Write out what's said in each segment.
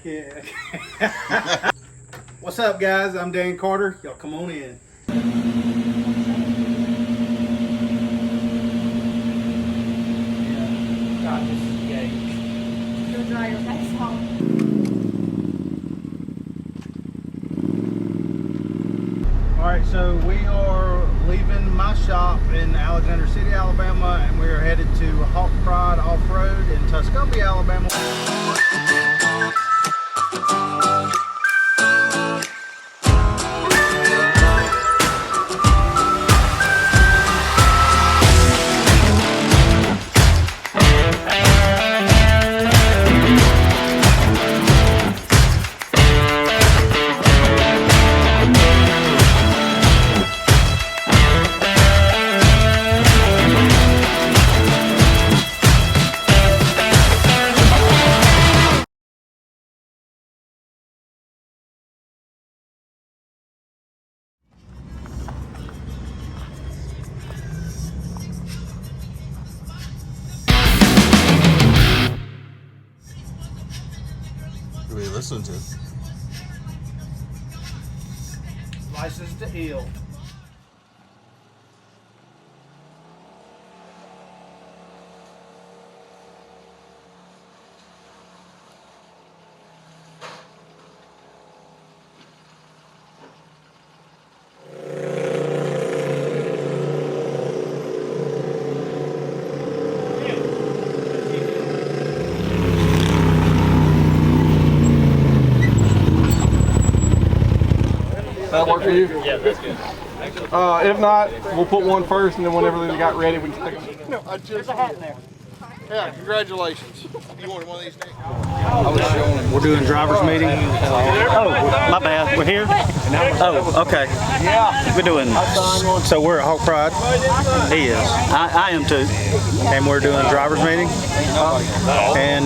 can't. What's up, guys? I'm Dan Carter. Y'all come on in. God, this is gay. Go dry your face off. Alright, so we are leaving my shop in Alexander City, Alabama, and we are headed to Hawk Pride Off-Road in Tuscumbia, Alabama. Who are you listening to? License to Ill. That work for you? Yeah, that's good. If not, we'll put one first, and then whenever they got ready, we can take them. No, there's a hat in there. Yeah, congratulations. You wanted one of these things? We're doing driver's meeting. Oh, my bad. We're here? Oh, okay. Yeah. We're doing, So we're at Hawk Pride, he is. I am too. and we're doing a driver's meeting. And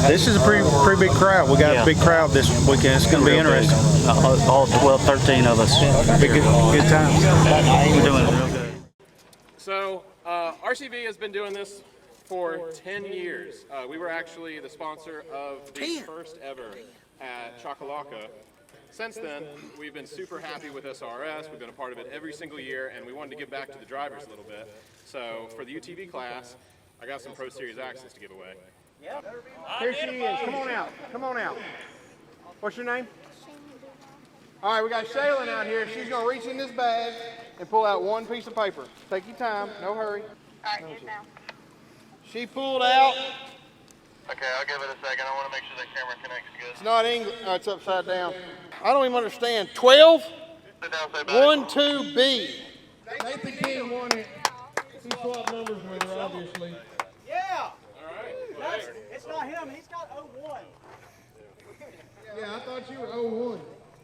this is a pretty big crowd. We got a big crowd this weekend. It's going to be interesting. All 12, 13 of us. Good times. We're doing it real good. So, RCV has been doing this for 10 years. We were actually the sponsor of the first ever at Chakalaka. Since then, we've been super happy with SRS. We've been a part of it every single year, and we wanted to give back to the drivers a little bit. So, for the UTV class, I got some Pro Series access to give away. Here she is. Come on out. Come on out. What's your name? All right, we got Shaylin out here. She's going to reach in this bag and pull out one piece of paper. Take your time. No hurry. All right, here's now. She pulled out. Okay, I'll give it a second. I want to make sure that camera connects good. It's not English. Oh, it's upside down. I don't even understand. 12? Sit down, say bye. 1, 2B. Nathan King won it. He swapped numbers with her, obviously. Yeah. It's not him. He's got 01. Yeah, I thought you were 01.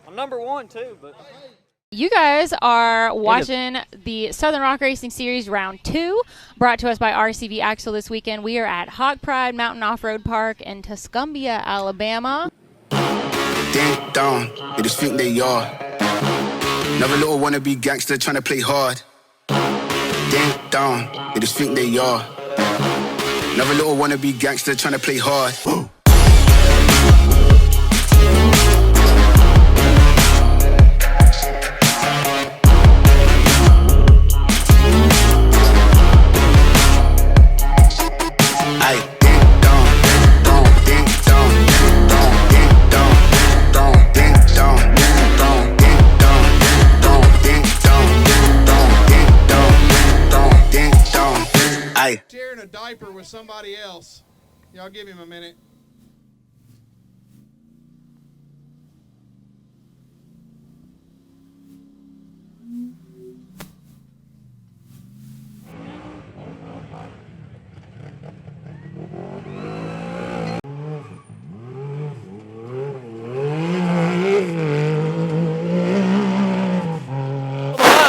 I'm number 1 too, but. You guys are watching the Southern Rock Racing Series Round 2, brought to us by RCV Axle this weekend. We are at Hawk Pride Mountain Off-Road Park in Tuscumbia, Alabama. Ding dong, they just think they are. Another little wannabe gangster trying to play hard. Ding dong, they just think they are. Another little wannabe gangster trying to play hard. Woo. Sharing a diaper with somebody else. Y'all give him a minute.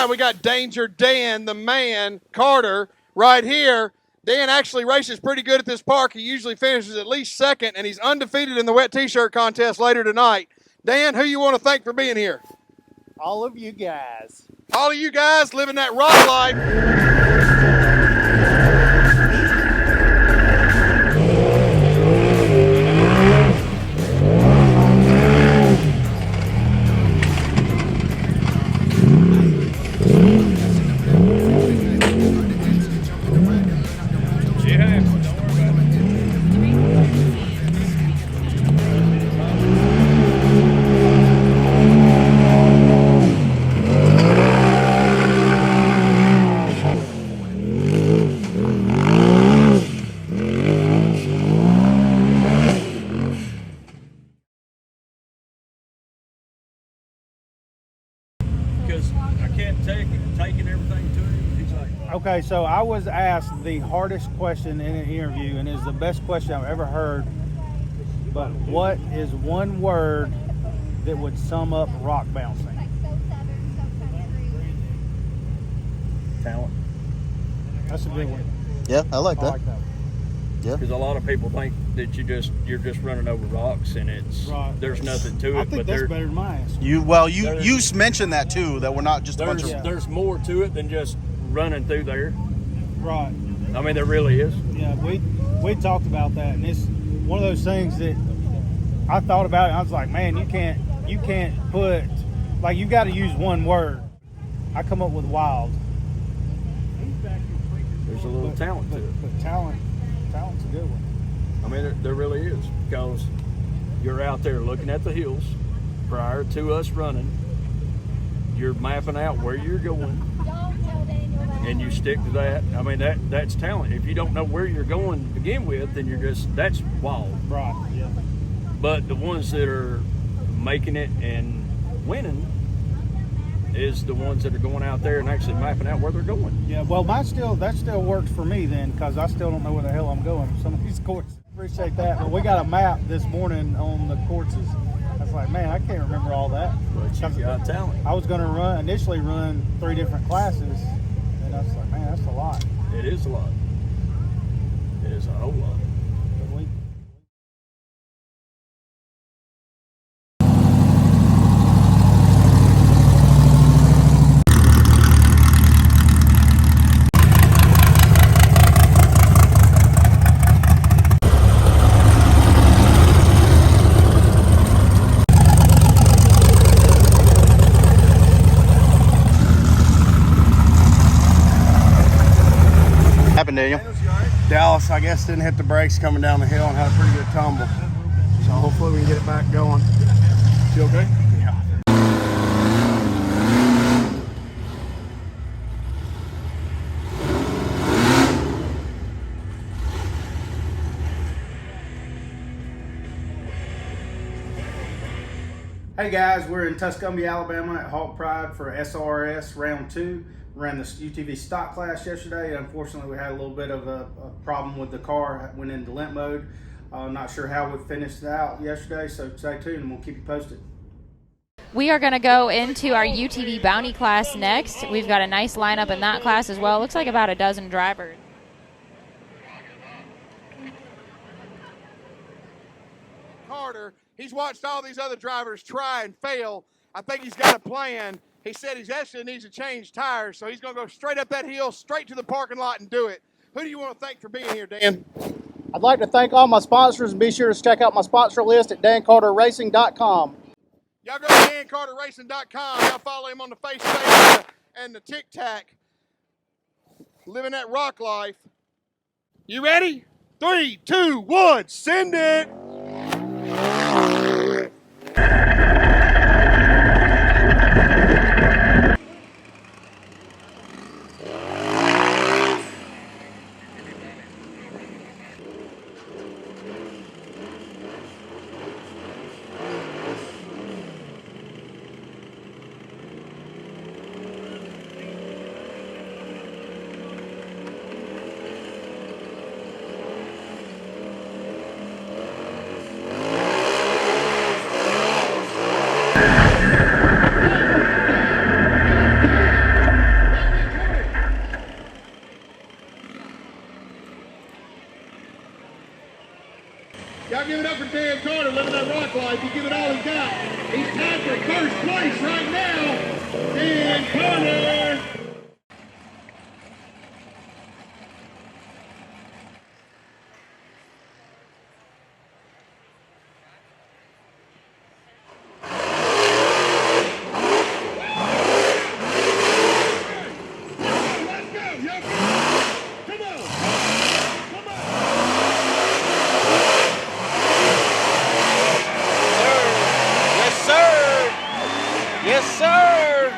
We got Danger Dan, the man, Carter, right here. Dan actually races pretty good at this park. He usually finishes at least second, and he's undefeated in the wet t-shirt contest later tonight. Dan, who you want to thank for being here? All of you guys. All of you guys living that rock life. Okay, so I was asked the hardest question in an interview, and it's the best question I've ever heard. But what is one word that would sum up rock bouncing? Talent. That's a good one. Yeah, I like I that. like that one. Because a lot of people think that you're just running over rocks, and there's nothing to it. I think that's better than my answer. You mentioned that too, that we're not just a bunch of. There's more to it than just running through there. Right. I mean, there really is. Yeah, we talked about that, and it's one of those things that I thought about it. And I was like, man, you can't put, like, you got to use one word. I come up with wild. There's a little talent to it. But talent's a good one. I mean, there really is, because you're out there looking at the hills prior to us running. You're mapping out where you're going, and you stick to that. I mean, that's talent. If you don't know where you're going to begin with, then that's wild. Right, yeah. But the ones that are making it and winning is the ones that are going out there and actually mapping out where they're going. Yeah, well, that still works for me then, because I still don't know where the hell I'm going with some of these courses. Appreciate that. But we got a map this morning on the courses. I was like, man, I can't remember all that. But you got talent. I was going to initially run 3 different classes, and I was like, man, that's a lot. It is a lot. It is a whole lot. But we, Happened, Daniel. Dallas, I guess, didn't hit the brakes coming down the hill and had a pretty good tumble. So hopefully we can get it back going. You okay? Yeah. Hey guys, we're in Tuscumbia, Alabama at Hawk Pride for SRS round 2. Ran the UTV stock class yesterday. Unfortunately, we had a little bit of a problem with the car. Went into limp mode. Not sure how we finished it out yesterday, so stay tuned and we'll keep you posted. We are going to go into our UTV bounty class next. We've got a nice lineup in that class as well. Looks like about a dozen drivers. Carter, he's watched all these other drivers try and fail. I think he's got a plan. He said he actually needs to change tires, so he's going to go straight up that hill, straight to the parking lot and do it. Who do you want to thank for being here, Dan? I'd like to thank all my sponsors, and be sure to check out my sponsor list at dancarterracing.com. Y'all go to dancarterracing.com. Y'all follow him on the Facebook and the Tic-Tac. Living that rock life. You ready? 3, 2, 1, send it! Y'all give it up for Dan Carter, living that rock life. He give it all he's got. He's tied for first place right now. Dan Carter. Let's go, young. Come on. Come on. Yes, sir. Yes, sir.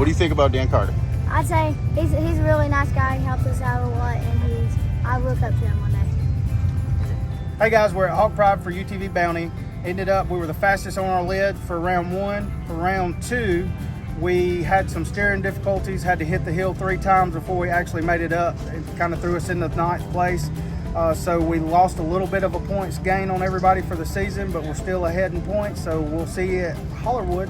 What do you think about Dan Carter? I'd say he's a really nice guy. He helps us out a lot, and I look up to him one day. Hey guys, we're at Hog Pride for UTV Bounty. Ended up, we were the fastest on our lid for round 1. For round 2, we had some steering difficulties, had to hit the hill 3 times before we actually made it up. It kind of threw us into 9th place. So we lost a little bit of a points gain on everybody for the season, but we're still ahead in points. So we'll see you at Hollywood.